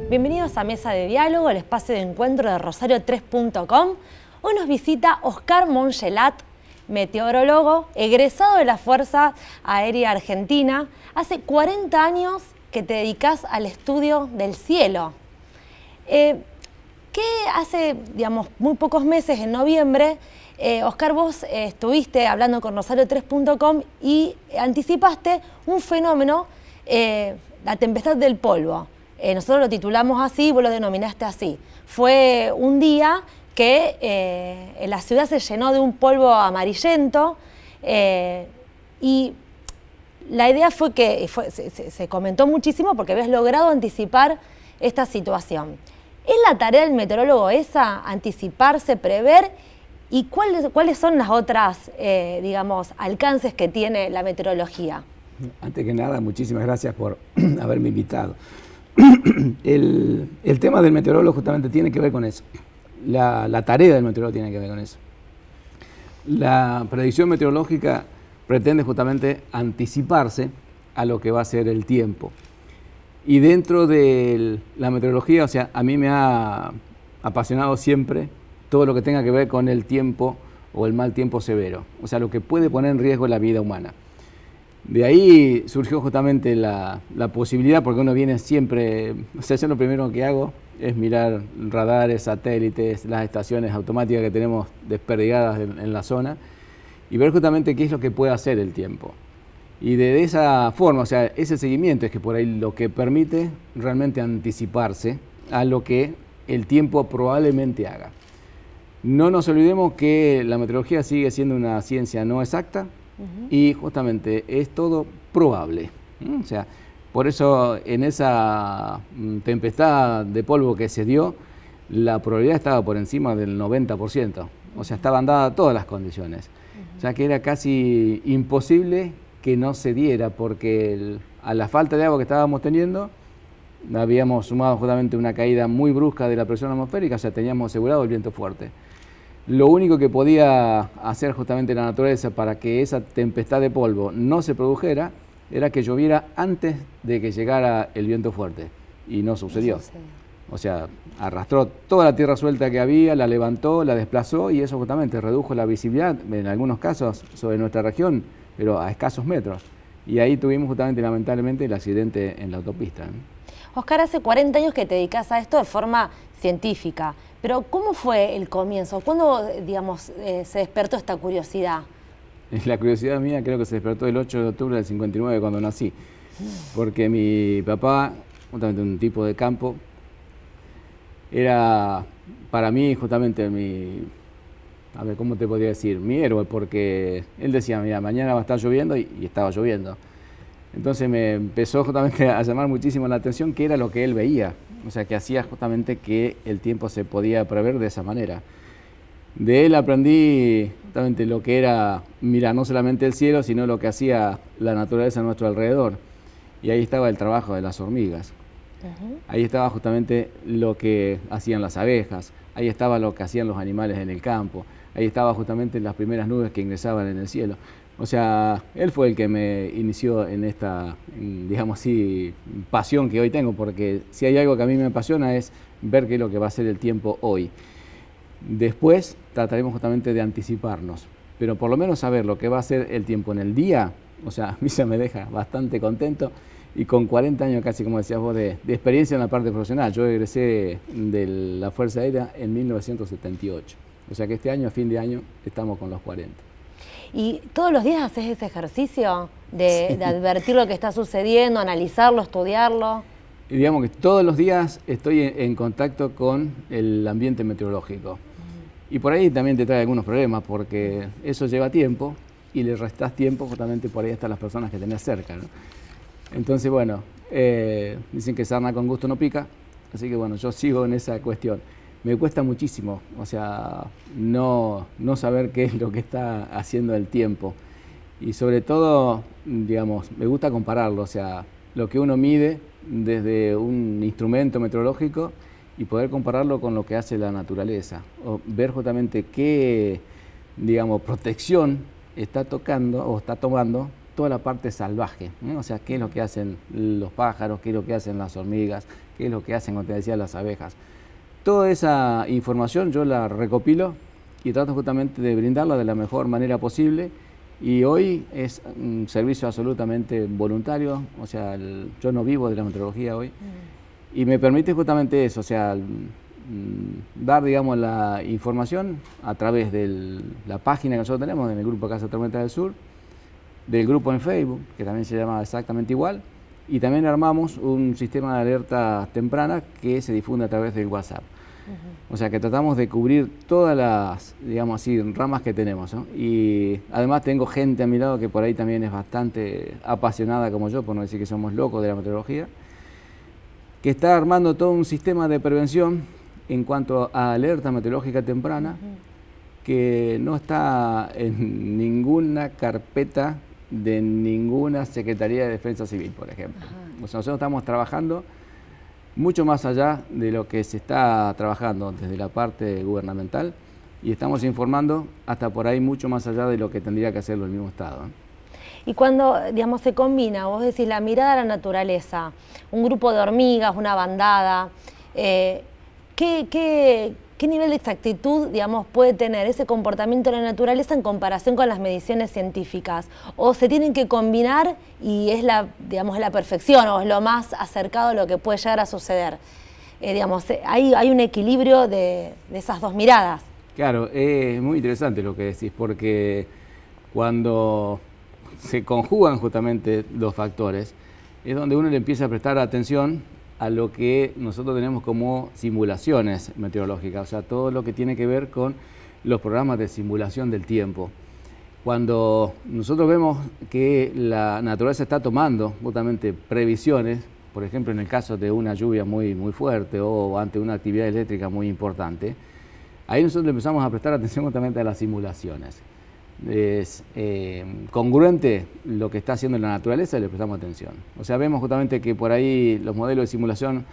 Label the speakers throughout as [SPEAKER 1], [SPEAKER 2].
[SPEAKER 1] Bienvenidos a Mesa de Diálogo, el espacio de encuentro de Rosario3.com. Hoy nos visita Oscar Mongelat, meteorólogo, egresado de la Fuerza Aérea Argentina. Hace 40 años que te dedicas al estudio del cielo. Que hace, muy pocos meses, en noviembre, Oscar, vos estuviste hablando con Rosario3.com y anticipaste un fenómeno, la tempestad del polvo. Nosotros lo titulamos así, vos lo denominaste así. Fue un día que la ciudad se llenó de un polvo amarillento y la idea fue que se comentó muchísimo porque habías logrado anticipar esta situación. ¿Es la tarea del meteorólogo esa, anticiparse, prever? ¿Y cuáles son las otras, alcances que tiene la meteorología?
[SPEAKER 2] Antes que nada, muchísimas gracias por haberme invitado. El tema del meteorólogo justamente tiene que ver con eso. La tarea del meteorólogo tiene que ver con eso. La predicción meteorológica pretende justamente anticiparse a lo que va a ser el tiempo. Y dentro de la meteorología, a mí me ha apasionado siempre todo lo que tenga que ver con el tiempo o el mal tiempo severo, lo que puede poner en riesgo la vida humana. De ahí surgió justamente la posibilidad, porque uno viene siempre, yo lo primero que hago es mirar radares, satélites, las estaciones automáticas que tenemos desperdigadas en la zona y ver justamente qué es lo que puede hacer el tiempo. Y de esa forma, ese seguimiento es que por ahí lo que permite realmente anticiparse a lo que el tiempo probablemente haga. No nos olvidemos que la meteorología sigue siendo una ciencia no exacta, y justamente es todo probable. Por eso en esa tempestad de polvo que se dio, la probabilidad estaba por encima del 90%. Estaban dadas todas las condiciones. Ya que era casi imposible que no se diera, porque a la falta de agua que estábamos teniendo, habíamos sumado justamente una caída muy brusca de la presión atmosférica, teníamos asegurado el viento fuerte. Lo único que podía hacer justamente la naturaleza para que esa tempestad de polvo no se produjera era que lloviera antes de que llegara el viento fuerte. Y no sucedió. Arrastró toda la tierra suelta que había, la levantó, la desplazó y eso justamente redujo la visibilidad, en algunos casos, sobre nuestra región, pero a escasos metros. Y ahí tuvimos justamente, lamentablemente, el accidente en la autopista.
[SPEAKER 1] Oscar, hace 40 años que te dedicas a esto de forma científica. Pero ¿cómo fue el comienzo? ¿Cuándo, se despertó esta curiosidad?
[SPEAKER 2] La curiosidad mía creo que se despertó el 8 de octubre del 59 cuando nací. Porque mi papá, justamente un tipo de campo, era para mí justamente ¿cómo te podría decir? Mi héroe, porque él decía, mira, mañana va a estar lloviendo y estaba lloviendo. Entonces me empezó justamente a llamar muchísimo la atención qué era lo que él veía. Que hacía justamente que el tiempo se podía prever de esa manera. De él aprendí justamente lo que era mirar no solamente el cielo, sino lo que hacía la naturaleza a nuestro alrededor. Y ahí estaba el trabajo de las hormigas. Ahí estaba justamente lo que hacían las abejas. Ahí estaba lo que hacían los animales en el campo. Ahí estaba justamente las primeras nubes que ingresaban en el cielo. Él fue el que me inició en esta, pasión que hoy tengo, porque si hay algo que a mí me apasiona es ver qué es lo que va a ser el tiempo hoy. Después trataremos justamente de anticiparnos, pero por lo menos saber lo que va a ser el tiempo en el día, a mí se me deja bastante contento y con 40 años casi, como decías vos, de experiencia en la parte profesional. Yo egresé de la Fuerza Aérea en 1978, que este año, a fin de año, estamos con los 40.
[SPEAKER 1] ¿Y todos los días haces ese ejercicio de advertir lo que está sucediendo, analizarlo, estudiarlo?
[SPEAKER 2] Y digamos que todos los días estoy en contacto con el ambiente meteorológico. Y por ahí también te trae algunos problemas, porque eso lleva tiempo y le restás tiempo justamente por ahí hasta las personas que tenés cerca, ¿no? Entonces, dicen que sarna con gusto no pica, así que yo sigo en esa cuestión. Me cuesta muchísimo, no saber qué es lo que está haciendo el tiempo. Y sobre todo, me gusta compararlo, lo que uno mide desde un instrumento meteorológico y poder compararlo con lo que hace la naturaleza. O ver justamente qué, protección está tocando o está tomando toda la parte salvaje, ¿no? O sea, qué es lo que hacen los pájaros, qué es lo que hacen las hormigas, qué es lo que hacen, como te decía, las abejas. Toda esa información yo la recopilo y trato justamente de brindarla de la mejor manera posible, y hoy es un servicio absolutamente voluntario, o sea, yo no vivo de la meteorología hoy, y me permite justamente eso, o sea, dar, digamos, la información a través de la página que nosotros tenemos en el grupo Casa Tormenta del Sur, del grupo en Facebook, que también se llama exactamente igual, y también armamos un sistema de alerta temprana que se difunde a través del WhatsApp. O sea que tratamos de cubrir todas las, digamos así, ramas que tenemos, ¿no? Y además tengo gente a mi lado que por ahí también es bastante apasionada como yo, por no decir que somos locos de la meteorología, que está armando todo un sistema de prevención en cuanto a alerta meteorológica temprana, que no está en ninguna carpeta de ninguna Secretaría de Defensa Civil, por ejemplo. O sea, nosotros estamos trabajando mucho más allá de lo que se está trabajando desde la parte gubernamental, y estamos informando hasta por ahí mucho más allá de lo que tendría que hacerlo el mismo Estado, ¿eh?
[SPEAKER 1] Y cuando, digamos, se combina, vos decís, la mirada a la naturaleza, un grupo de hormigas, una bandada, ¿qué nivel de exactitud, digamos, puede tener ese comportamiento de la naturaleza en comparación con las mediciones científicas? ¿O se tienen que combinar y es la, digamos, la perfección o es lo más acercado a lo que puede llegar a suceder? Digamos, hay un equilibrio de esas dos miradas.
[SPEAKER 2] Claro, es muy interesante lo que decís, porque cuando se conjugan justamente los factores, es donde uno le empieza a prestar atención a lo que nosotros tenemos como simulaciones meteorológicas, o sea, todo lo que tiene que ver con los programas de simulación del tiempo. Cuando nosotros vemos que la naturaleza está tomando justamente previsiones, por ejemplo, en el caso de una lluvia muy fuerte o ante una actividad eléctrica muy importante, ahí nosotros le empezamos a prestar atención justamente a las simulaciones. Es congruente lo que está haciendo la naturaleza y le prestamos atención. O sea, vemos justamente que por ahí los modelos de simulación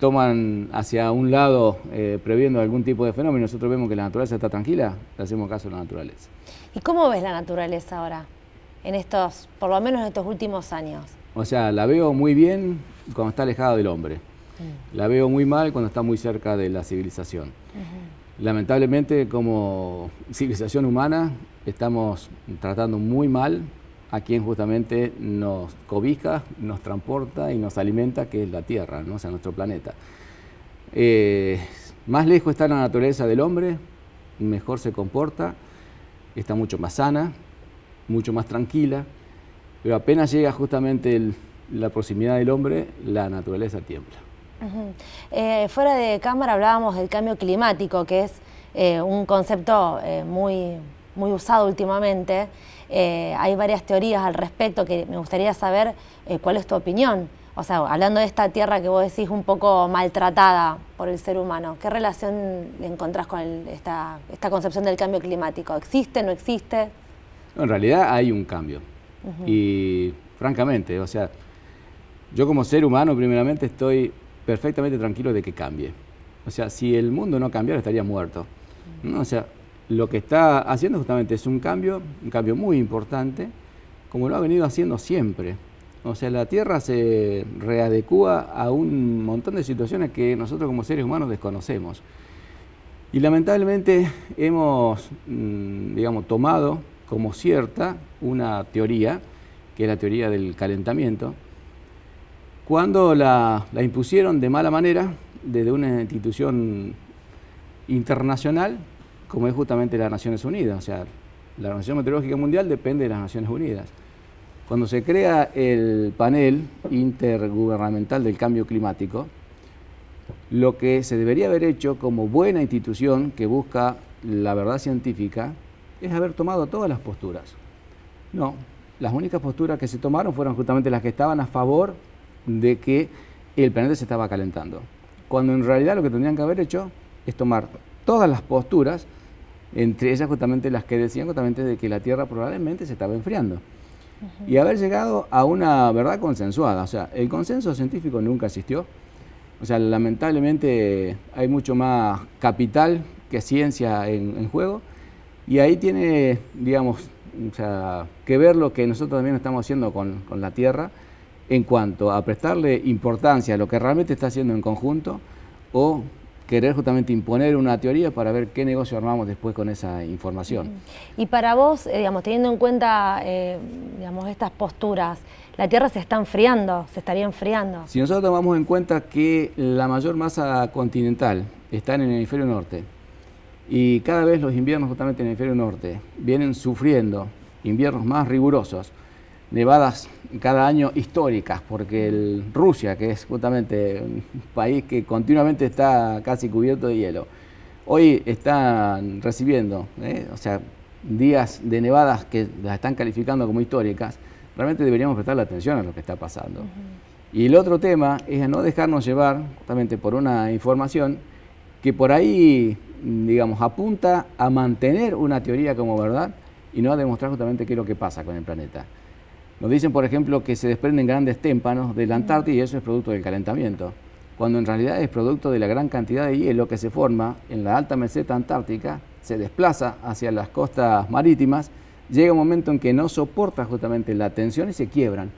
[SPEAKER 2] toman hacia un lado previendo algún tipo de fenómeno, y nosotros vemos que la naturaleza está tranquila, le hacemos caso a la naturaleza.
[SPEAKER 1] ¿Y cómo ves la naturaleza ahora, en estos, por lo menos en estos últimos años?
[SPEAKER 2] O sea, la veo muy bien cuando está alejada del hombre. La veo muy mal cuando está muy cerca de la civilización. Lamentablemente, como civilización humana, estamos tratando muy mal a quien justamente nos cobija, nos transporta y nos alimenta, que es la Tierra, ¿no? O sea, nuestro planeta. Más lejos está la naturaleza del hombre, mejor se comporta, está mucho más sana, mucho más tranquila, pero apenas llega justamente la proximidad del hombre, la naturaleza tiembla.
[SPEAKER 1] Fuera de cámara hablábamos del cambio climático, que es un concepto muy usado últimamente. Hay varias teorías al respecto que me gustaría saber cuál es tu opinión. O sea, hablando de esta tierra que vos decís un poco maltratada por el ser humano, ¿qué relación le encontrás con esta concepción del cambio climático? ¿Existe, no existe?
[SPEAKER 2] En realidad hay un cambio. Y francamente, o sea, yo como ser humano primeramente estoy perfectamente tranquilo de que cambie. O sea, si el mundo no cambiara estaría muerto, ¿no? O sea, lo que está haciendo justamente es un cambio muy importante, como lo ha venido haciendo siempre. O sea, la Tierra se readecúa a un montón de situaciones que nosotros como seres humanos desconocemos. Y lamentablemente hemos, digamos, tomado como cierta una teoría, que es la teoría del calentamiento, cuando la impusieron de mala manera desde una institución internacional, como es justamente las Naciones Unidas. O sea, la Organización Meteorológica Mundial depende de las Naciones Unidas. Cuando se crea el panel intergubernamental del cambio climático, lo que se debería haber hecho como buena institución que busca la verdad científica es haber tomado todas las posturas. No, las únicas posturas que se tomaron fueron justamente las que estaban a favor de que el planeta se estaba calentando, cuando en realidad lo que tendrían que haber hecho es tomar todas las posturas, entre ellas justamente las que decían justamente de que la Tierra probablemente se estaba enfriando, y haber llegado a una verdad consensuada. O sea, el consenso científico nunca existió. O sea, lamentablemente hay mucho más capital que ciencia en juego, y ahí tiene, digamos, o sea, que ver lo que nosotros también estamos haciendo con la Tierra en cuanto a prestarle importancia a lo que realmente está haciendo en conjunto o querer justamente imponer una teoría para ver qué negocio armamos después con esa información.
[SPEAKER 1] Y para vos, digamos, teniendo en cuenta digamos, estas posturas, la Tierra se está enfriando, se estaría enfriando.
[SPEAKER 2] Si nosotros tomamos en cuenta que la mayor masa continental está en el hemisferio norte y cada vez los inviernos justamente en el hemisferio norte vienen sufriendo inviernos más rigurosos, nevadas cada año históricas, porque Rusia, que es justamente un país que continuamente está casi cubierto de hielo, hoy están recibiendo, o sea, días de nevadas que las están calificando como históricas. Realmente deberíamos prestarle atención a lo que está pasando. Y el otro tema es a no dejarnos llevar justamente por una información que por ahí, digamos, apunta a mantener una teoría como verdad y no a demostrar justamente qué es lo que pasa con el planeta. Nos dicen, por ejemplo, que se desprenden grandes témpanos de la Antártida y eso es producto del calentamiento, cuando en realidad es producto de la gran cantidad de hielo que se forma en la alta meseta antártica, se desplaza hacia las costas marítimas, llega un momento en que no soporta justamente la tensión y se quiebran.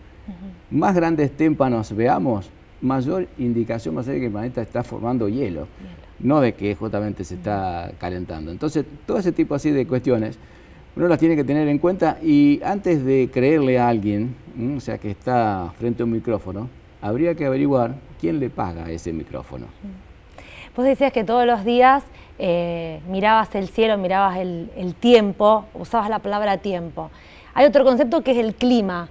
[SPEAKER 2] Más grandes témpanos veamos, mayor indicación va a ser de que el planeta está formando hielo, no de que justamente se está calentando. Entonces, todo ese tipo así de cuestiones uno las tiene que tener en cuenta y antes de creerle a alguien, o sea, que está frente a un micrófono, habría que averiguar quién le paga ese micrófono.
[SPEAKER 1] Vos decías que todos los días mirabas el cielo, mirabas el tiempo, usabas la palabra tiempo. Hay otro concepto que es el clima,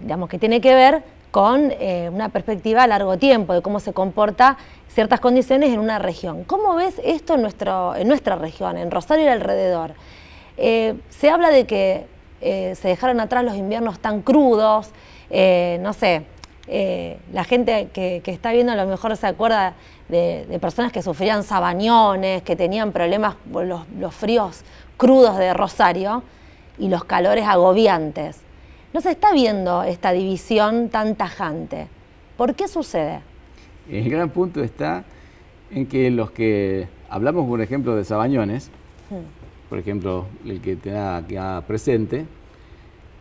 [SPEAKER 1] digamos, que tiene que ver con una perspectiva a largo tiempo, de cómo se comporta ciertas condiciones en una región. ¿Cómo ves esto en nuestra región, en Rosario y alrededor? Se habla de que se dejaron atrás los inviernos tan crudos, no sé, la gente que está viendo a lo mejor se acuerda de personas que sufrían sabañones, que tenían problemas por los fríos crudos de Rosario y los calores agobiantes. No se está viendo esta división tan tajante. ¿Por qué sucede?
[SPEAKER 2] El gran punto está en que los que hablamos, por ejemplo, de sabañones, por ejemplo, el que tenga presente,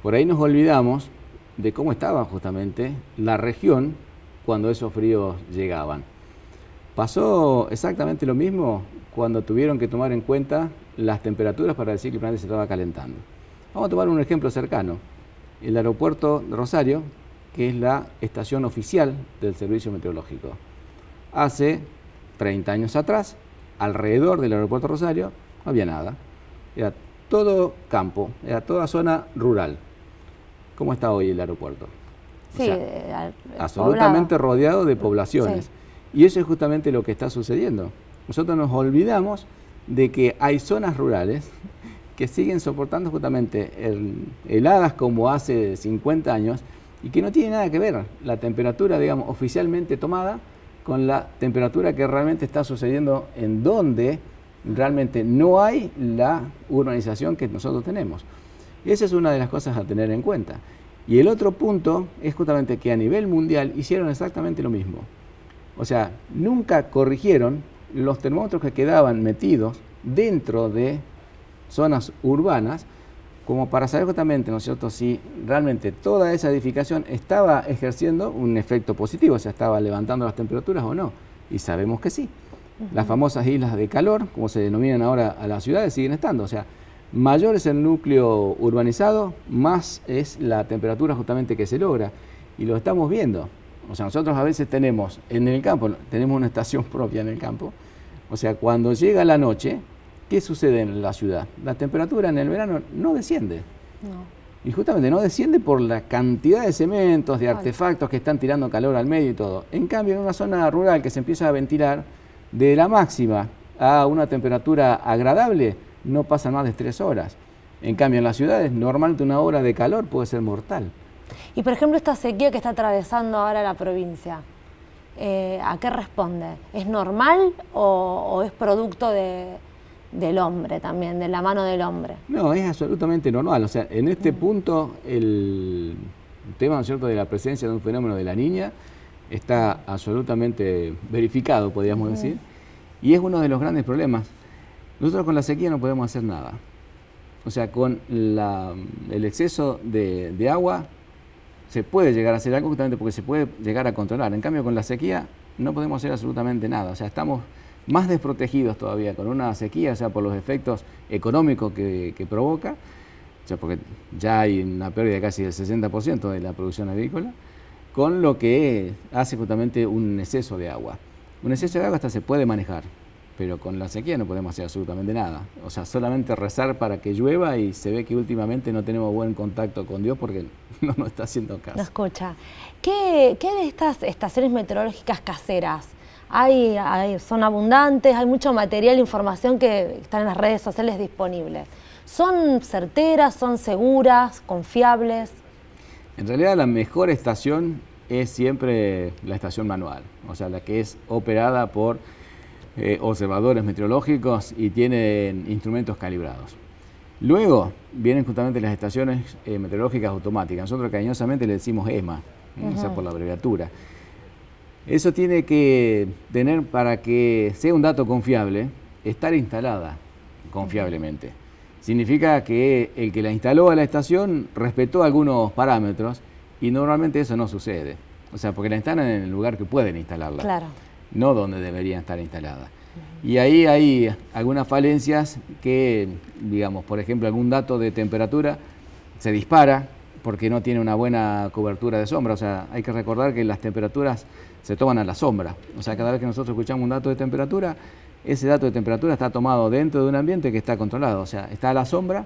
[SPEAKER 2] por ahí nos olvidamos de cómo estaba justamente la región cuando esos fríos llegaban. Pasó exactamente lo mismo cuando tuvieron que tomar en cuenta las temperaturas para decir que el planeta se estaba calentando. Vamos a tomar un ejemplo cercano. El aeropuerto de Rosario, que es la estación oficial del servicio meteorológico. Hace 30 años atrás, alrededor del aeropuerto de Rosario, no había nada. Era todo campo, era toda zona rural. ¿Cómo está hoy el aeropuerto?
[SPEAKER 1] Sí,
[SPEAKER 2] o sea, absolutamente rodeado de poblaciones. Sí. Y eso es justamente lo que está sucediendo. Nosotros nos olvidamos de que hay zonas rurales que siguen soportando justamente heladas como hace 50 años y que no tiene nada que ver la temperatura, digamos, oficialmente tomada con la temperatura que realmente está sucediendo en donde realmente no hay la urbanización que nosotros tenemos. Y esa es una de las cosas a tener en cuenta. Y el otro punto es justamente que a nivel mundial hicieron exactamente lo mismo. O sea, nunca corrigieron los termómetros que quedaban metidos dentro de zonas urbanas como para saber justamente, ¿no es cierto?, si realmente toda esa edificación estaba ejerciendo un efecto positivo, o sea, estaba levantando las temperaturas o no. Y sabemos que sí. Las famosas islas de calor, como se denominan ahora a las ciudades, siguen estando. O sea, mayor es el núcleo urbanizado, más es la temperatura justamente que se logra. Y lo estamos viendo. O sea, nosotros a veces tenemos en el campo, tenemos una estación propia en el campo. O sea, cuando llega la noche, ¿qué sucede en la ciudad? La temperatura en el verano no desciende. No. Y justamente no desciende por la cantidad de cementos, de artefactos que están tirando calor al medio y todo. En cambio, en una zona rural que se empieza a ventilar, de la máxima a una temperatura agradable, no pasan más de 3 horas. En cambio, en las ciudades, normalmente una hora de calor puede ser mortal.
[SPEAKER 1] Y, por ejemplo, esta sequía que está atravesando ahora la provincia, ¿a qué responde? ¿Es normal o es producto del hombre también, de la mano del hombre?
[SPEAKER 2] No, es absolutamente normal. O sea, en este punto, el tema, ¿no es cierto?, de la presencia de un fenómeno de la Niña está absolutamente verificado, podríamos decir, y es uno de los grandes problemas. Nosotros con la sequía no podemos hacer nada. O sea, con el exceso de agua se puede llegar a hacer algo justamente porque se puede llegar a controlar. En cambio, con la sequía no podemos hacer absolutamente nada. O sea, estamos más desprotegidos todavía con una sequía, o sea, por los efectos económicos que provoca, o sea, porque ya hay una pérdida de casi del 60% de la producción agrícola, con lo que hace justamente un exceso de agua. Un exceso de agua hasta se puede manejar, pero con la sequía no podemos hacer absolutamente nada. O sea, solamente rezar para que llueva, y se ve que últimamente no tenemos buen contacto con Dios porque no nos está haciendo caso.
[SPEAKER 1] No escucha. ¿Qué de estas estaciones meteorológicas caseras? Son abundantes, hay mucho material, información que está en las redes sociales disponible. ¿Son certeras, son seguras, confiables?
[SPEAKER 2] En realidad la mejor estación es siempre la estación manual, o sea, la que es operada por observadores meteorológicos y tienen instrumentos calibrados. Luego vienen justamente las estaciones meteorológicas automáticas. Nosotros cariñosamente le decimos ESMA, o sea, por la abreviatura. Eso tiene que tener, para que sea un dato confiable, estar instalada confiablemente. Significa que el que la instaló a la estación respetó algunos parámetros, y normalmente eso no sucede. O sea, porque la instalan en el lugar que pueden instalarla,
[SPEAKER 1] claro,
[SPEAKER 2] no donde deberían estar instaladas. Y ahí hay algunas falencias que, digamos, por ejemplo, algún dato de temperatura se dispara porque no tiene una buena cobertura de sombra. O sea, hay que recordar que las temperaturas se toman a la sombra. O sea, cada vez que nosotros escuchamos un dato de temperatura, ese dato de temperatura está tomado dentro de un ambiente que está controlado. O sea, está a la sombra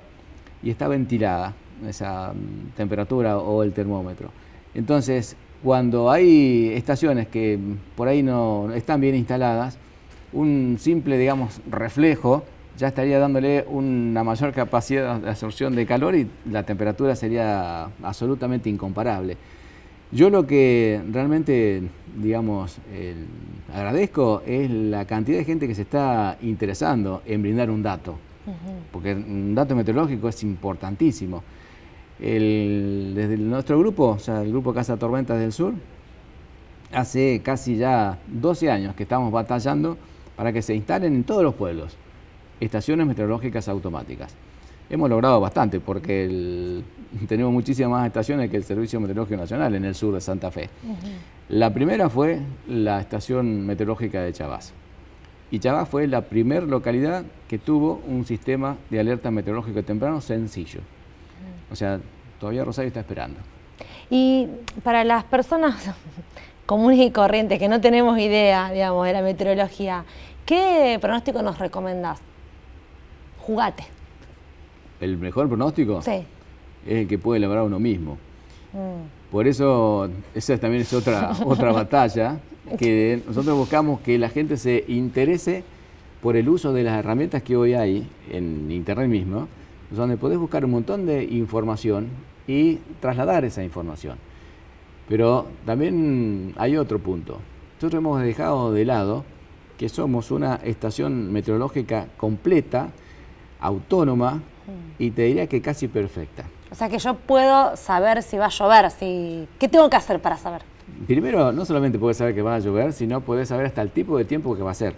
[SPEAKER 2] y está ventilada esa temperatura o el termómetro. Entonces, cuando hay estaciones que por ahí no están bien instaladas, un simple, digamos, reflejo ya estaría dándole una mayor capacidad de absorción de calor y la temperatura sería absolutamente incomparable. Yo lo que realmente, digamos, agradezco es la cantidad de gente que se está interesando en brindar un dato, porque un dato meteorológico es importantísimo. Desde nuestro grupo, o sea, el grupo Casa Tormentas del Sur, hace casi ya 12 años que estamos batallando para que se instalen en todos los pueblos estaciones meteorológicas automáticas. Hemos logrado bastante porque tenemos muchísimas más estaciones que el Servicio Meteorológico Nacional en el sur de Santa Fe. La primera fue la estación meteorológica de Chavás. Y Chavás fue la primera localidad que tuvo un sistema de alerta meteorológico temprano sencillo. O sea, todavía Rosario está esperando.
[SPEAKER 1] Y para las personas comunes y corrientes que no tenemos idea, digamos, de la meteorología, ¿qué pronóstico nos recomendás? Jugate.
[SPEAKER 2] ¿El mejor pronóstico?
[SPEAKER 1] Sí.
[SPEAKER 2] Es el que puede elaborar uno mismo. Por eso, esa también es otra batalla, que nosotros buscamos que la gente se interese por el uso de las herramientas que hoy hay en Internet mismo, donde podés buscar un montón de información y trasladar esa información. Pero también hay otro punto. Nosotros hemos dejado de lado que somos una estación meteorológica completa, autónoma, y te diría que casi perfecta.
[SPEAKER 1] O sea que yo puedo saber si va a llover, ¿qué tengo que hacer para saber?
[SPEAKER 2] Primero, no solamente puedes saber que va a llover, sino puedes saber hasta el tipo de tiempo que va a ser.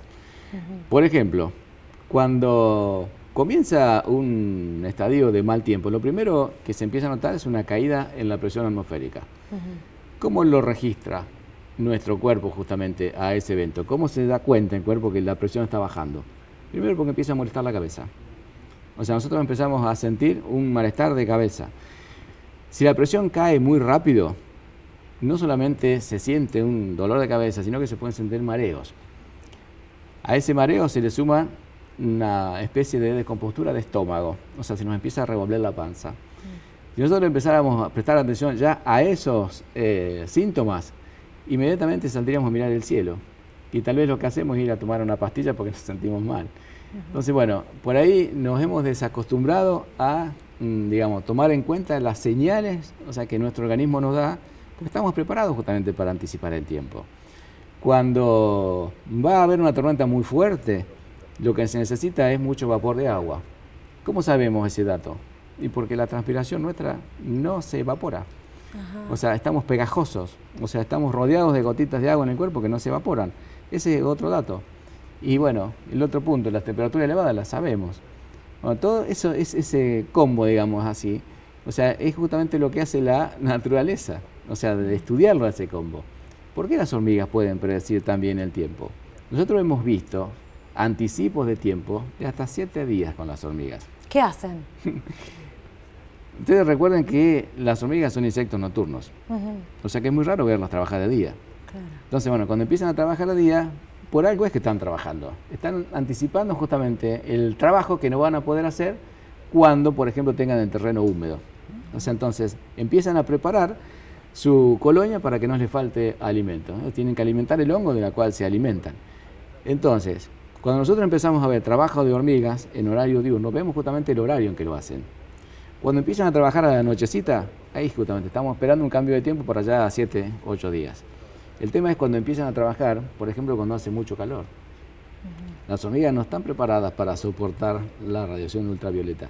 [SPEAKER 2] Por ejemplo, cuando comienza un estadio de mal tiempo, lo primero que se empieza a notar es una caída en la presión atmosférica. ¿Cómo lo registra nuestro cuerpo justamente a ese evento? ¿Cómo se da cuenta el cuerpo que la presión está bajando? Primero porque empieza a molestar la cabeza. O sea, nosotros empezamos a sentir un malestar de cabeza. Si la presión cae muy rápido, no solamente se siente un dolor de cabeza, sino que se pueden sentir mareos. A ese mareo se le suma una especie de descompostura de estómago. O sea, se nos empieza a revolver la panza. Si nosotros empezáramos a prestar atención ya a esos síntomas, inmediatamente saldríamos a mirar el cielo. Y tal vez lo que hacemos es ir a tomar una pastilla porque nos sentimos mal. Entonces, bueno, por ahí nos hemos desacostumbrado a, digamos, tomar en cuenta las señales, o sea, que nuestro organismo nos da, porque estamos preparados justamente para anticipar el tiempo. Cuando va a haber una tormenta muy fuerte, lo que se necesita es mucho vapor de agua. ¿Cómo sabemos ese dato? Y porque la transpiración nuestra no se evapora. O sea, estamos pegajosos, o sea, estamos rodeados de gotitas de agua en el cuerpo que no se evaporan. Ese es otro dato. Y bueno, el otro punto, las temperaturas elevadas las sabemos. Bueno, todo eso es ese combo, digamos así. O sea, es justamente lo que hace la naturaleza, o sea, de estudiarlo a ese combo. ¿Por qué las hormigas pueden predecir tan bien el tiempo? Nosotros hemos visto anticipos de tiempo de hasta 7 días con las hormigas.
[SPEAKER 1] ¿Qué hacen?
[SPEAKER 2] Ustedes recuerden que las hormigas son insectos nocturnos, o sea que es muy raro verlas trabajar de día.
[SPEAKER 1] Claro.
[SPEAKER 2] Entonces, bueno, cuando empiezan a trabajar de día, por algo es que están trabajando. Están anticipando justamente el trabajo que no van a poder hacer cuando, por ejemplo, tengan el terreno húmedo. O sea, entonces empiezan a preparar su colonia para que no les falte alimento, ¿no? Tienen que alimentar el hongo de la cual se alimentan. Entonces, cuando nosotros empezamos a ver trabajo de hormigas en horario diurno, vemos justamente el horario en que lo hacen. Cuando empiezan a trabajar a la nochecita, ahí justamente estamos esperando un cambio de tiempo por allá a 7, 8 días. El tema es cuando empiezan a trabajar, por ejemplo, cuando hace mucho calor. Las hormigas no están preparadas para soportar la radiación ultravioleta.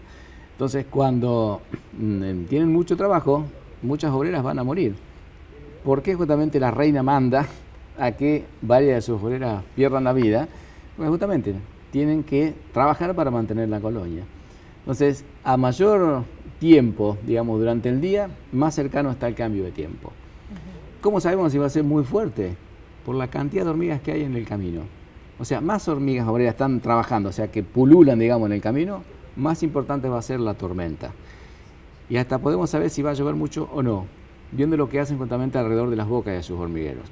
[SPEAKER 2] Entonces, cuando tienen mucho trabajo, muchas obreras van a morir. ¿Por qué justamente la reina manda a que varias de sus obreras pierdan la vida? Pues justamente tienen que trabajar para mantener la colonia. Entonces, a mayor tiempo, digamos, durante el día, más cercano está el cambio de tiempo. ¿Cómo sabemos si va a ser muy fuerte? Por la cantidad de hormigas que hay en el camino. O sea, más hormigas obreras están trabajando, o sea, que pululan, digamos, en el camino, más importante va a ser la tormenta. Y hasta podemos saber si va a llover mucho o no, viendo lo que hacen justamente alrededor de las bocas de sus hormigueros.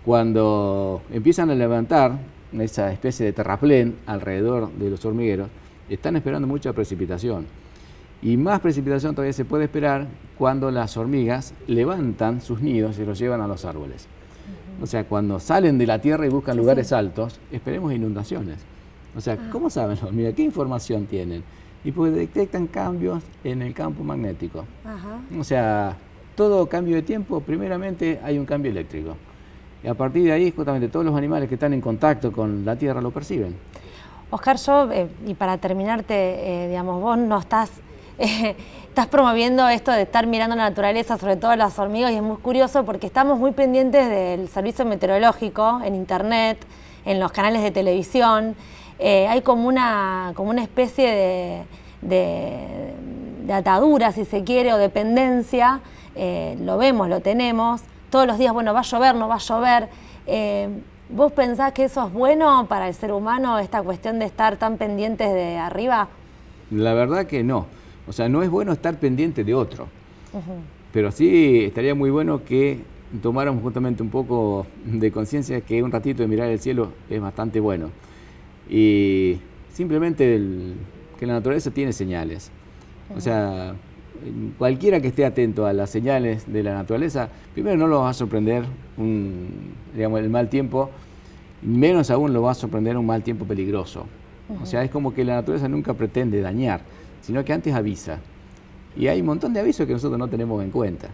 [SPEAKER 2] Cuando empiezan a levantar esa especie de terraplén alrededor de los hormigueros, están esperando mucha precipitación. Y más precipitación todavía se puede esperar cuando las hormigas levantan sus nidos y los llevan a los árboles. O sea, cuando salen de la tierra y buscan lugares altos, esperemos inundaciones. O sea, ¿cómo saben las hormigas? ¿Qué información tienen? Y pues detectan cambios en el campo magnético. O sea, todo cambio de tiempo, primeramente hay un cambio eléctrico. Y a partir de ahí, justamente todos los animales que están en contacto con la tierra lo perciben.
[SPEAKER 1] Oscar, y para terminarte, digamos, vos no estás promoviendo esto de estar mirando la naturaleza, sobre todo las hormigas, y es muy curioso porque estamos muy pendientes del servicio meteorológico en internet, en los canales de televisión. Hay como una especie de atadura, si se quiere, o dependencia. Lo vemos, lo tenemos. Todos los días, bueno, va a llover, no va a llover. ¿Vos pensás que eso es bueno para el ser humano, esta cuestión de estar tan pendientes de arriba?
[SPEAKER 2] La verdad que no. O sea, no es bueno estar pendiente de otro. Pero sí estaría muy bueno que tomáramos justamente un poco de conciencia que un ratito de mirar el cielo es bastante bueno. Y simplemente que la naturaleza tiene señales. O sea, cualquiera que esté atento a las señales de la naturaleza, primero no lo va a sorprender digamos, el mal tiempo, menos aún lo va a sorprender un mal tiempo peligroso. O sea, es como que la naturaleza nunca pretende dañar, sino que antes avisa. Y hay un montón de avisos que nosotros no tenemos en cuenta.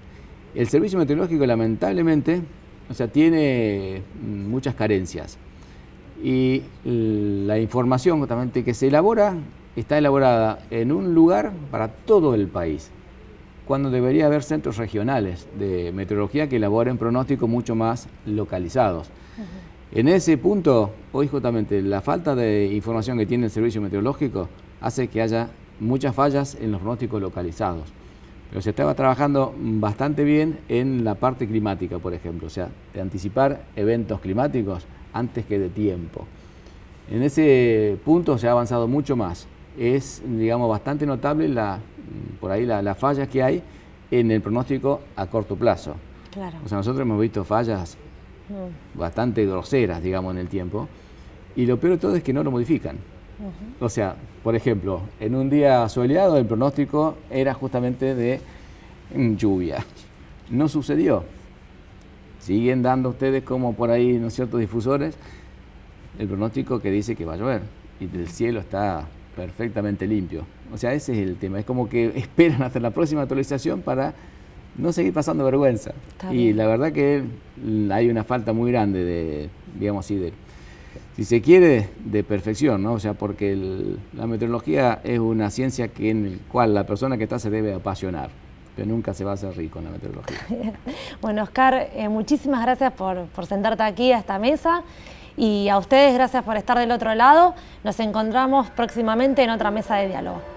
[SPEAKER 2] El servicio meteorológico, lamentablemente, o sea, tiene muchas carencias. Y la información justamente que se elabora, está elaborada en un lugar para todo el país, cuando debería haber centros regionales de meteorología que elaboren pronósticos mucho más localizados. En ese punto, hoy justamente la falta de información que tiene el servicio meteorológico hace que haya muchas fallas en los pronósticos localizados. Pero se estaba trabajando bastante bien en la parte climática, por ejemplo, o sea, de anticipar eventos climáticos antes que de tiempo. En ese punto se ha avanzado mucho más. Es, digamos, bastante notable por ahí las fallas que hay en el pronóstico a corto plazo.
[SPEAKER 1] Claro. O
[SPEAKER 2] sea, nosotros hemos visto fallas bastante groseras, digamos, en el tiempo, y lo peor de todo es que no lo modifican. O sea, por ejemplo, en un día soleado el pronóstico era justamente de lluvia. No sucedió. Siguen dando ustedes como por ahí, ¿no es cierto?, difusores, el pronóstico que dice que va a llover y el cielo está perfectamente limpio. O sea, ese es el tema. Es como que esperan hasta la próxima actualización para no seguir pasando vergüenza. Y la verdad que hay una falta muy grande de, digamos así, si se quiere, de perfección, ¿no? O sea, porque la meteorología es una ciencia en la cual la persona que está se debe apasionar, pero nunca se va a hacer rico en la meteorología.
[SPEAKER 1] Bueno, Oscar, muchísimas gracias por sentarte aquí a esta mesa. Y a ustedes, gracias por estar del otro lado. Nos encontramos próximamente en otra mesa de diálogo.